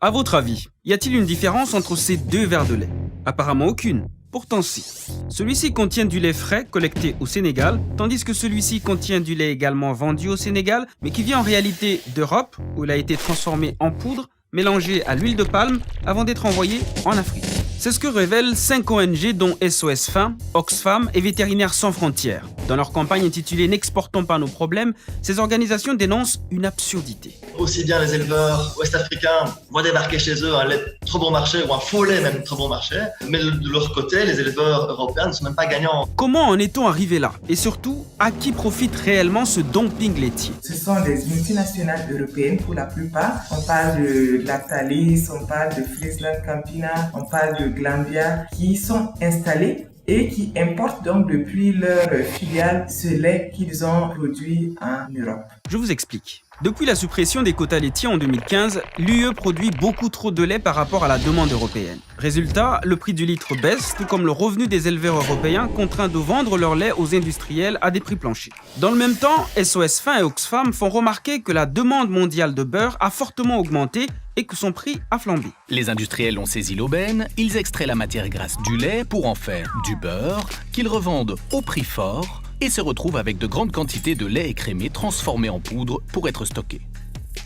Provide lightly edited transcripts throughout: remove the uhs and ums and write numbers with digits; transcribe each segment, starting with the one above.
À votre avis, y a-t-il une différence entre ces deux verres de lait? Apparemment aucune. Pourtant si. Celui-ci contient du lait frais collecté au Sénégal, tandis que celui-ci contient du lait également vendu au Sénégal, mais qui vient en réalité d'Europe, où il a été transformé en poudre, mélangé à l'huile de palme, avant d'être envoyé en Afrique. C'est ce que révèlent 5 ONG dont SOS Faim, Oxfam et Vétérinaires sans frontières. Dans leur campagne intitulée « N'exportons pas nos problèmes », ces organisations dénoncent une absurdité. Aussi bien les éleveurs ouest-africains voient débarquer chez eux un lait trop bon marché ou un faux lait même trop bon marché, mais de leur côté, les éleveurs européens ne sont même pas gagnants. Comment en est-on arrivé là? Et surtout, à qui profite réellement ce dumping laitier? Ce sont des multinationales européennes pour la plupart. On parle de Lactalis, on parle de Friesland Campina, on parle de Glanbia, qui sont installés et qui importent donc depuis leur filiale ce lait qu'ils ont produit en Europe. Je vous explique. Depuis la suppression des quotas laitiers en 2015, l'UE produit beaucoup trop de lait par rapport à la demande européenne. Résultat, le prix du litre baisse, tout comme le revenu des éleveurs européens contraints de vendre leur lait aux industriels à des prix planchers. Dans le même temps, SOS Faim et Oxfam font remarquer que la demande mondiale de beurre a fortement augmenté et que son prix a flambé. Les industriels ont saisi l'aubaine, ils extraient la matière grasse du lait pour en faire du beurre, qu'ils revendent au prix fort et se retrouvent avec de grandes quantités de lait écrémé transformé en poudre pour être stocké.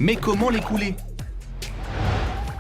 Mais comment l'écouler?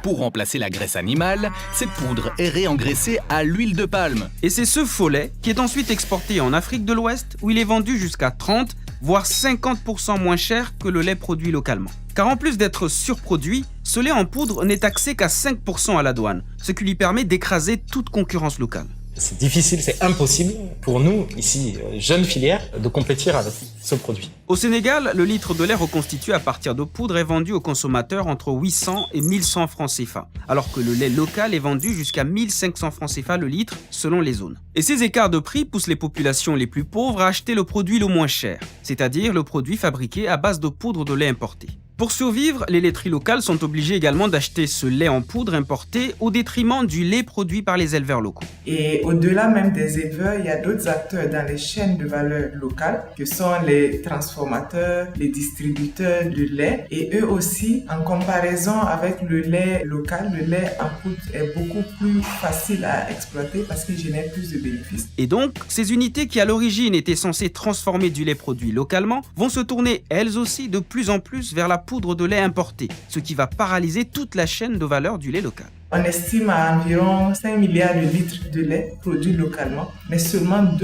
Pour remplacer la graisse animale, cette poudre est réengraissée à l'huile de palme. Et c'est ce faux lait qui est ensuite exporté en Afrique de l'Ouest où il est vendu jusqu'à 30, voire 50% moins cher que le lait produit localement. Car en plus d'être surproduit, ce lait en poudre n'est taxé qu'à 5% à la douane, ce qui lui permet d'écraser toute concurrence locale. C'est difficile, c'est impossible pour nous, ici, jeunes filières, de compétir avec ce produit. Au Sénégal, le litre de lait reconstitué à partir de poudre est vendu aux consommateurs entre 800 et 1100 francs CFA, alors que le lait local est vendu jusqu'à 1500 francs CFA le litre selon les zones. Et ces écarts de prix poussent les populations les plus pauvres à acheter le produit le moins cher, c'est-à-dire le produit fabriqué à base de poudre de lait importé. Pour survivre, les laiteries locales sont obligées également d'acheter ce lait en poudre importé au détriment du lait produit par les éleveurs locaux. Et au-delà même des éleveurs, il y a d'autres acteurs dans les chaînes de valeur locales, que sont les transformateurs, les distributeurs de lait. Et eux aussi, en comparaison avec le lait local, le lait en poudre est beaucoup plus facile à exploiter parce qu'il génère plus de bénéfices. Et donc, ces unités qui à l'origine étaient censées transformer du lait produit localement vont se tourner elles aussi de plus en plus vers la poudre de lait importée, ce qui va paralyser toute la chaîne de valeur du lait local. On estime à environ 5 milliards de litres de lait produits localement, mais seulement 2%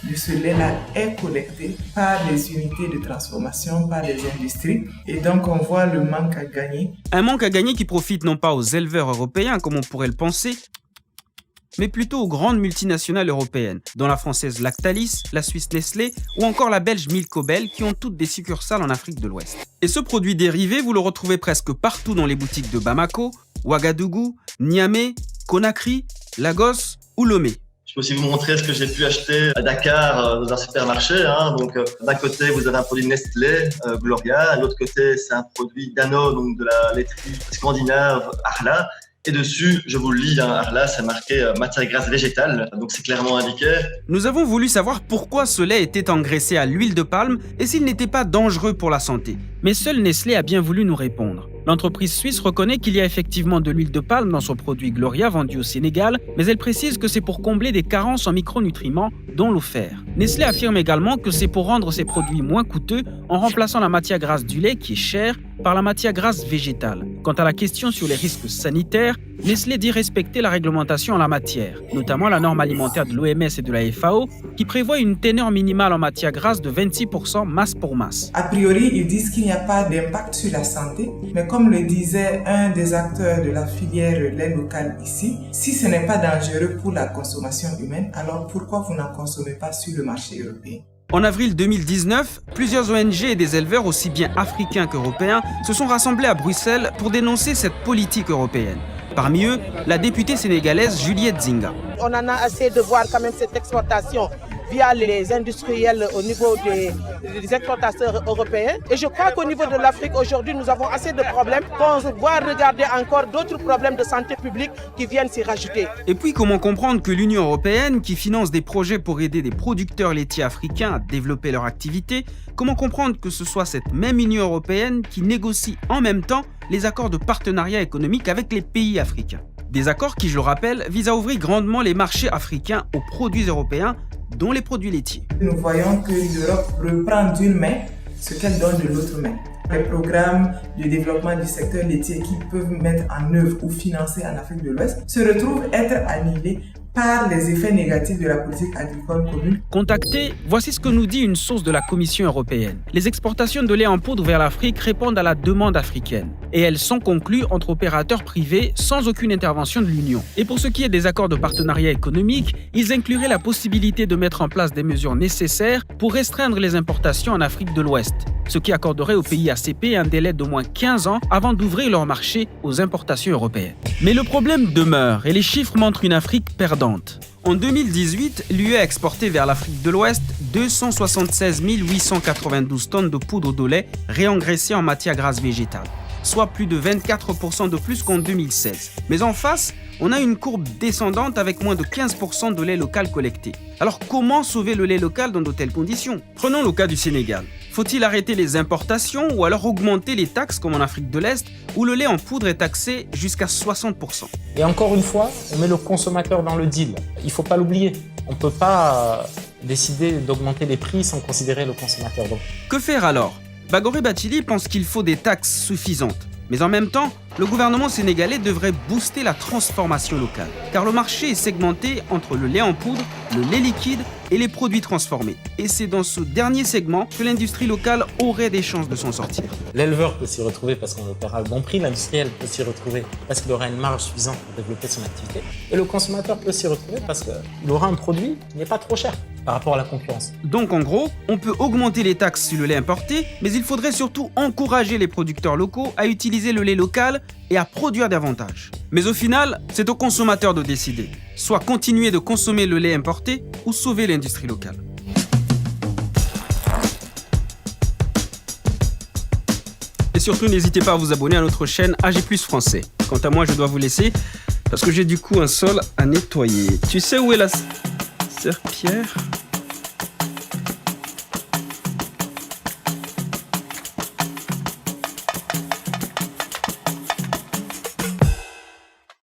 de ce lait-là est collecté par les unités de transformation, par les industries. Et donc, on voit le manque à gagner. Un manque à gagner qui profite non pas aux éleveurs européens, comme on pourrait le penser, mais plutôt aux grandes multinationales européennes, dont la française Lactalis, la suisse Nestlé ou encore la belge Milcobel, qui ont toutes des succursales en Afrique de l'Ouest. Et ce produit dérivé, vous le retrouvez presque partout dans les boutiques de Bamako, Ouagadougou, Niamey, Conakry, Lagos ou Lomé. Je peux aussi vous montrer ce que j'ai pu acheter à Dakar dans un supermarché. Donc, d'un côté, vous avez un produit Nestlé, Gloria. De l'autre côté, c'est un produit Danone, donc de la laiterie scandinave Arla. Et dessus, je vous le lis, Arla, c'est marqué matière grasse végétale, donc c'est clairement indiqué. Nous avons voulu savoir pourquoi ce lait était engraissé à l'huile de palme et s'il n'était pas dangereux pour la santé. Mais seul Nestlé a bien voulu nous répondre. L'entreprise suisse reconnaît qu'il y a effectivement de l'huile de palme dans son produit Gloria vendu au Sénégal, mais elle précise que c'est pour combler des carences en micronutriments, dont le fer. Nestlé affirme également que c'est pour rendre ses produits moins coûteux en remplaçant la matière grasse du lait, qui est chère, par la matière grasse végétale. Quant à la question sur les risques sanitaires, Nestlé dit respecter la réglementation en la matière, notamment la norme alimentaire de l'OMS et de la FAO, qui prévoit une teneur minimale en matière grasse de 26% masse pour masse. A priori, ils disent qu'il n'y a pas d'impact sur la santé, mais comme le disait un des acteurs de la filière lait local ici, si ce n'est pas dangereux pour la consommation humaine, alors pourquoi vous n'en consommez pas sur le marché européen ? En avril 2019, plusieurs ONG et des éleveurs aussi bien africains qu'européens se sont rassemblés à Bruxelles pour dénoncer cette politique européenne. Parmi eux, la députée sénégalaise Juliette Zinga. On en a assez de voir quand même cette exportation via les industriels au niveau des exportateurs européens. Et je crois qu'au niveau de l'Afrique, aujourd'hui, nous avons assez de problèmes qu'on va regarder encore d'autres problèmes de santé publique qui viennent s'y rajouter. Et puis, comment comprendre que l'Union européenne, qui finance des projets pour aider des producteurs laitiers africains à développer leur activité, comment comprendre que ce soit cette même Union européenne qui négocie en même temps les accords de partenariat économique avec les pays africains. Des accords qui, je le rappelle, visent à ouvrir grandement les marchés africains aux produits européens, dont les produits laitiers. Nous voyons que l'Europe reprend d'une main ce qu'elle donne de l'autre main. Les programmes de développement du secteur laitier qui peuvent mettre en œuvre ou financer en Afrique de l'Ouest se retrouvent être annulés par les effets négatifs de la politique agricole commune. Contacté, voici ce que nous dit une source de la Commission européenne. Les exportations de lait en poudre vers l'Afrique répondent à la demande africaine et elles sont conclues entre opérateurs privés sans aucune intervention de l'Union. Et pour ce qui est des accords de partenariat économique, ils incluraient la possibilité de mettre en place des mesures nécessaires pour restreindre les importations en Afrique de l'Ouest, ce qui accorderait aux pays ACP un délai d'au moins 15 ans avant d'ouvrir leur marché aux importations européennes. Mais le problème demeure et les chiffres montrent une Afrique perdante. En 2018, l'UE a exporté vers l'Afrique de l'Ouest 276 892 tonnes de poudre de lait réengraissée en matière grasse végétale, soit plus de 24% de plus qu'en 2016. Mais en face, on a une courbe descendante avec moins de 15% de lait local collecté. Alors comment sauver le lait local dans de telles conditions? Prenons le cas du Sénégal. Faut-il arrêter les importations ou alors augmenter les taxes comme en Afrique de l'Est où le lait en poudre est taxé jusqu'à 60%? Et encore une fois, on met le consommateur dans le deal. Il ne faut pas l'oublier. On ne peut pas décider d'augmenter les prix sans considérer le consommateur. Donc, que faire alors? Bagoré Bathily pense qu'il faut des taxes suffisantes. Mais en même temps, le gouvernement sénégalais devrait booster la transformation locale. Car le marché est segmenté entre le lait en poudre, le lait liquide et les produits transformés. Et c'est dans ce dernier segment que l'industrie locale aurait des chances de s'en sortir. L'éleveur peut s'y retrouver parce qu'on le paiera à bon prix, l'industriel peut s'y retrouver parce qu'il aura une marge suffisante pour développer son activité, et le consommateur peut s'y retrouver parce qu'il aura un produit qui n'est pas trop cher par rapport à la concurrence. Donc en gros, on peut augmenter les taxes sur le lait importé, mais il faudrait surtout encourager les producteurs locaux à utiliser le lait local et à produire davantage. Mais au final, c'est aux consommateurs de décider. Soit continuer de consommer le lait importé ou sauver l'industrie locale. Et surtout, n'hésitez pas à vous abonner à notre chaîne AG+ Français. Quant à moi, je dois vous laisser parce que j'ai du coup un sol à nettoyer. Tu sais où est la serpillière ?